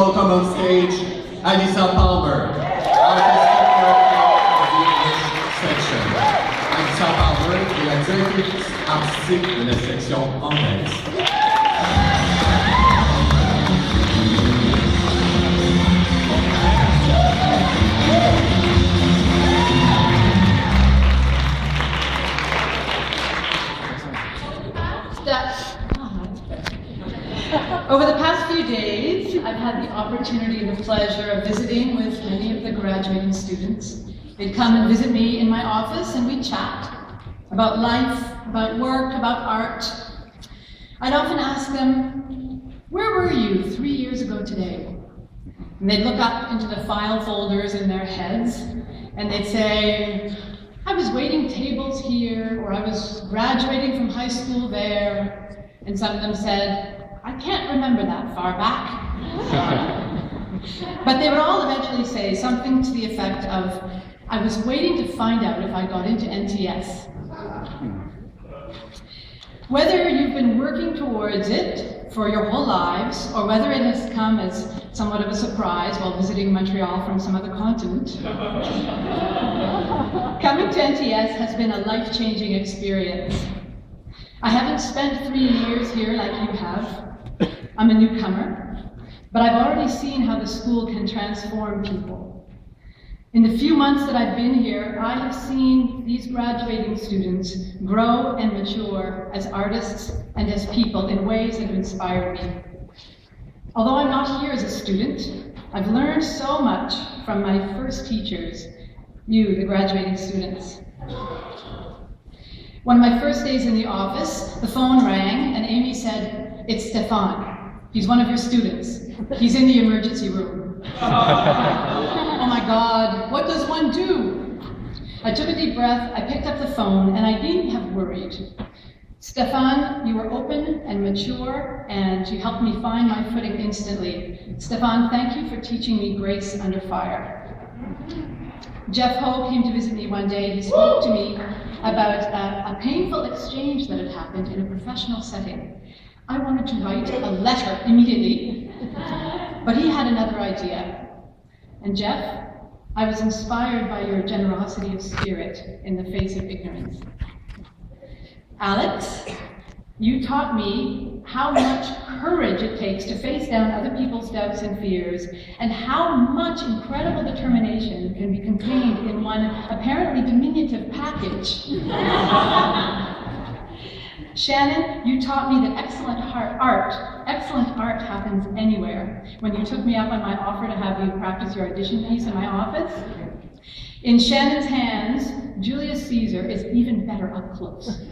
welcome on stage Alyssa Palmer, artistic director of the English section. Alyssa Palmer est la directrice artistique de la section anglaise. Over the past few days, I've had the opportunity and the pleasure of visiting with many of the graduating students. They'd come and visit me in my office and we'd chat about life, about work, about art. I'd often ask them, where were you 3 years ago today? And they'd look up into the file folders in their heads and they'd say, I was waiting tables here, or I was graduating from high school there. And some of them said, I can't remember that far back. But they would all eventually say something to the effect of, I was waiting to find out if I got into NTS. Whether you've been working towards it for your whole lives, or whether it has come as somewhat of a surprise while visiting Montreal from some other continent, coming to NTS has been a life-changing experience. I haven't spent 3 years here like you have. I'm a newcomer, but I've already seen how the school can transform people. In the few months that I've been here, I have seen these graduating students grow and mature as artists and as people in ways that have inspired me. Although I'm not here as a student, I've learned so much from my first teachers, you, the graduating students. One of my first days in the office, the phone rang and Amy said, it's Stefan. He's one of your students. He's in the emergency room. Oh my God, what does one do? I took a deep breath, I picked up the phone, and I needn't have worried. Stefan, you were open and mature, and you helped me find my footing instantly. Stefan, thank you for teaching me grace under fire. Jeff Ho came to visit me one day. He spoke to me about a painful exchange that had happened in a professional setting. I wanted to write a letter immediately, but he had another idea. And Jeff, I was inspired by your generosity of spirit in the face of ignorance. Alex, you taught me how much courage it takes to face down other people's doubts and fears, and how much incredible determination can be contained in one apparently diminutive package. Shannon, you taught me that excellent art happens anywhere. When you took me up on my offer to have you practice your audition piece in my office, in Shannon's hands, Julius Caesar is even better up close.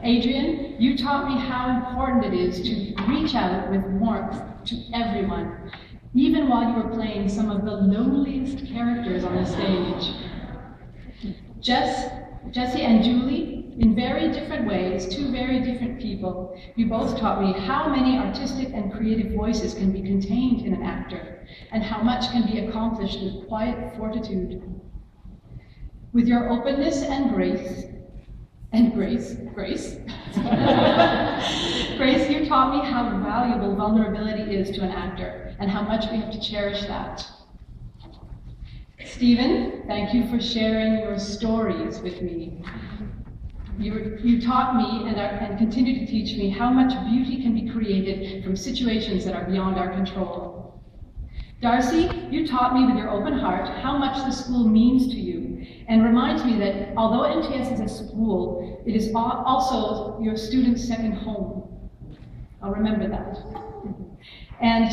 Adrian, you taught me how important it is to reach out with warmth to everyone, even while you were playing some of the loneliest characters on the stage. Jessie and Julie, in very different ways, two very different people, you both taught me how many artistic and creative voices can be contained in an actor, and how much can be accomplished with quiet fortitude. With your openness and grace, Grace, you taught me how valuable vulnerability is to an actor, and how much we have to cherish that. Stephen, thank you for sharing your stories with me. You taught me and continue to teach me how much beauty can be created from situations that are beyond our control. Darcy, you taught me with your open heart how much the school means to you, and reminds me that although NTS is a school, it is also your students' second home. I'll remember that. And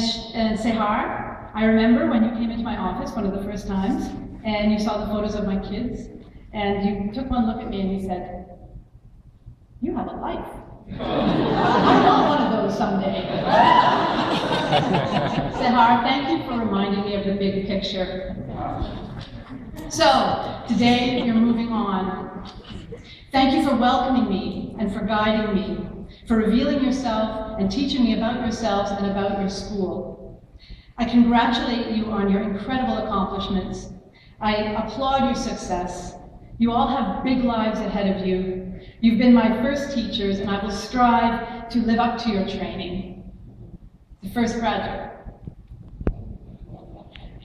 Sehar, I remember when you came into my office one of the first times, and you saw the photos of my kids, and you took one look at me and you said, you have a life. I want one of those someday. Sehar, thank you for reminding me of the big picture. So, today you're moving on. Thank you for welcoming me and for guiding me, for revealing yourself and teaching me about yourselves and about your school. I congratulate you on your incredible accomplishments. I applaud your success. You all have big lives ahead of you. You've been my first teachers, and I will strive to live up to your training. The first graduate.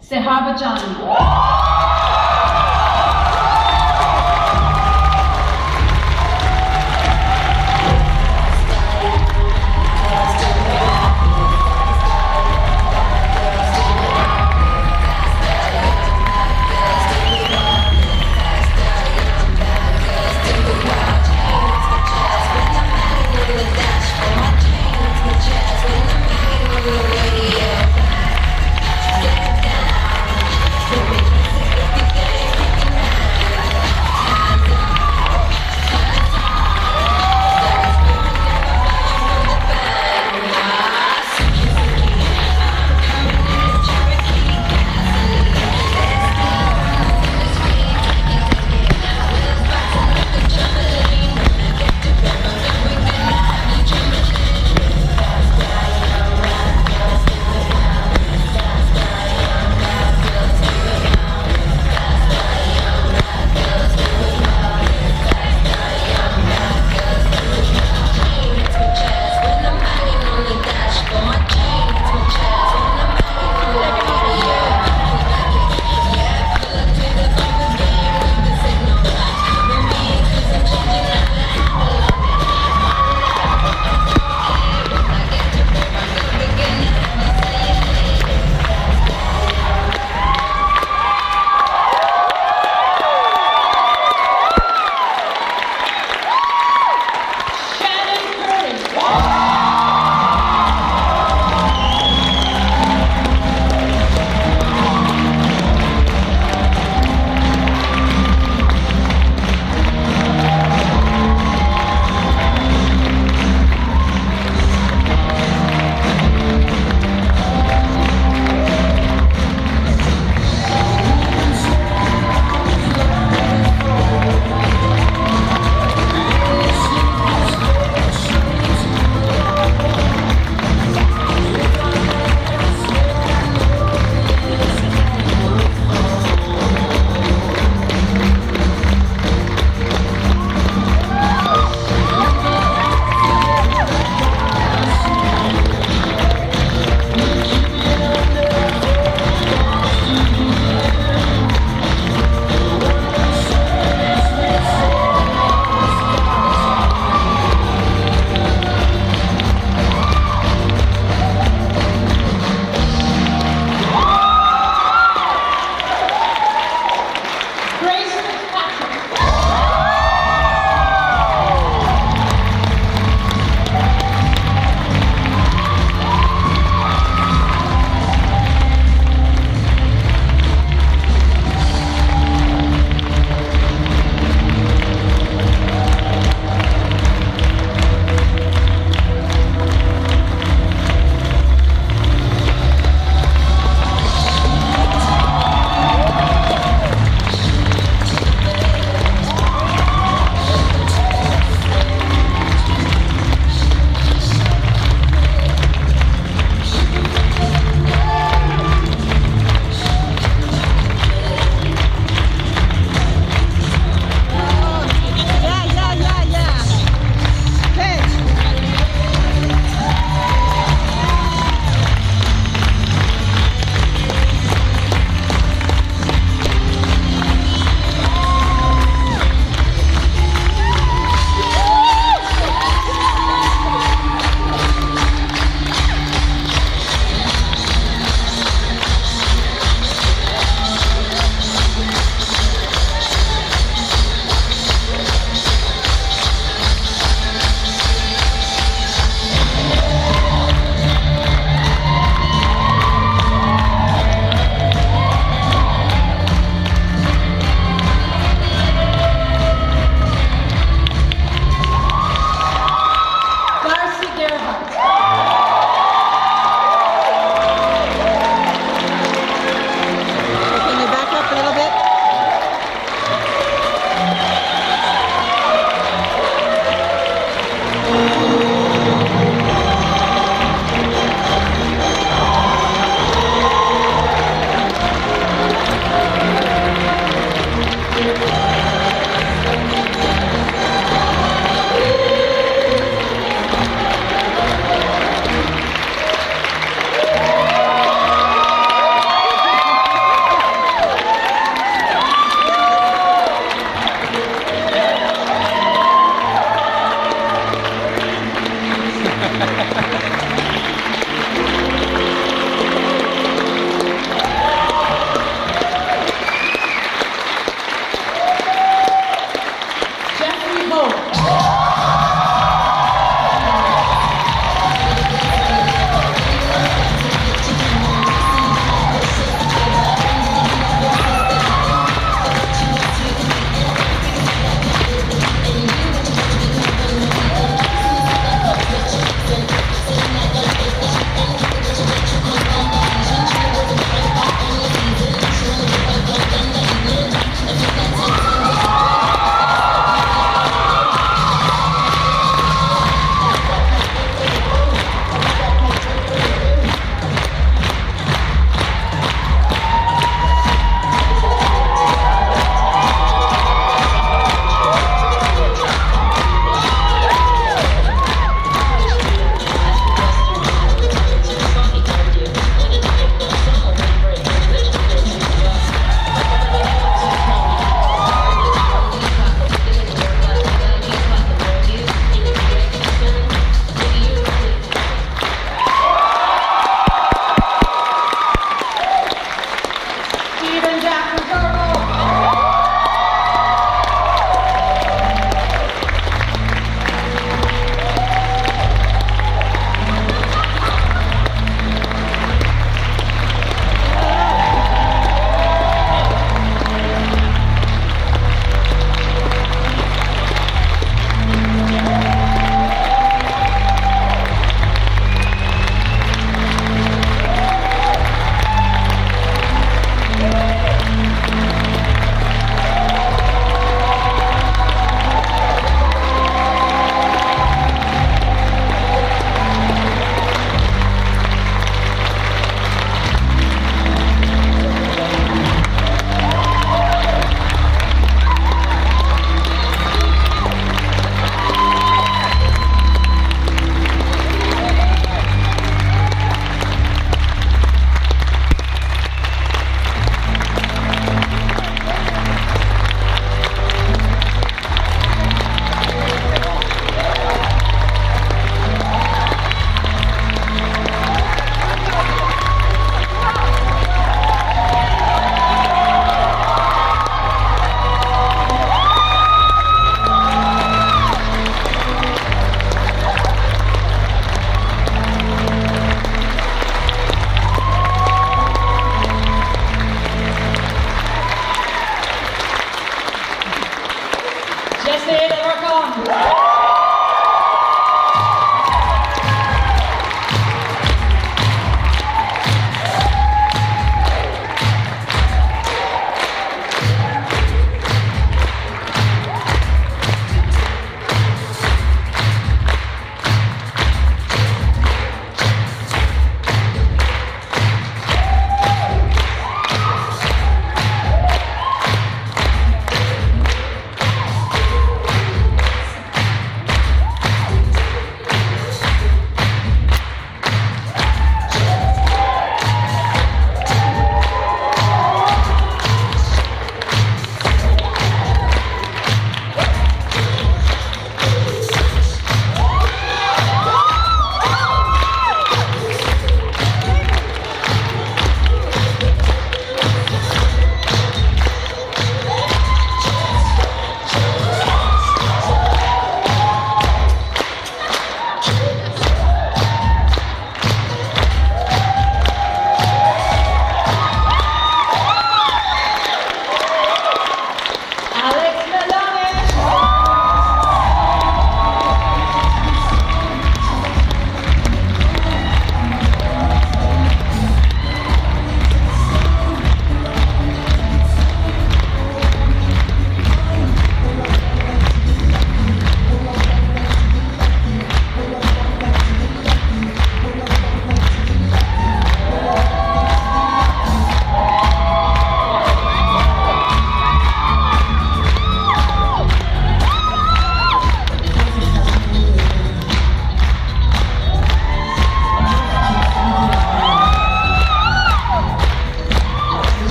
Sehaba Jani.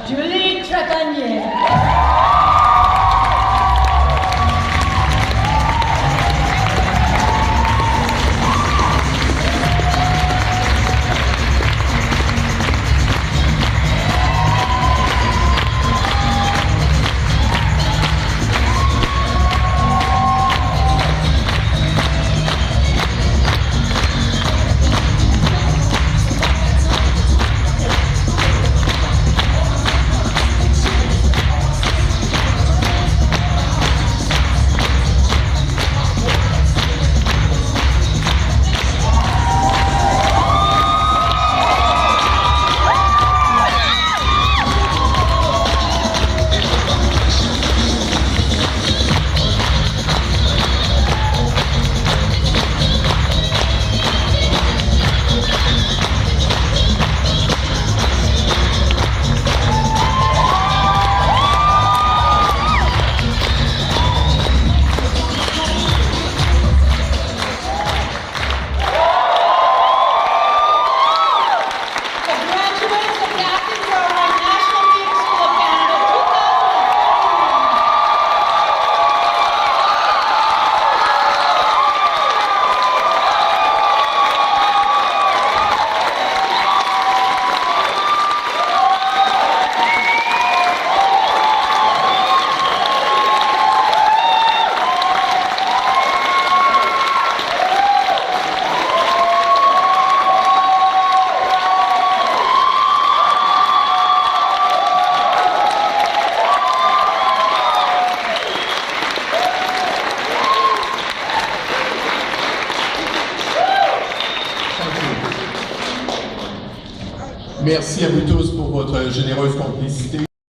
Julie Trepanier. Merci à vous tous pour votre généreuse complicité.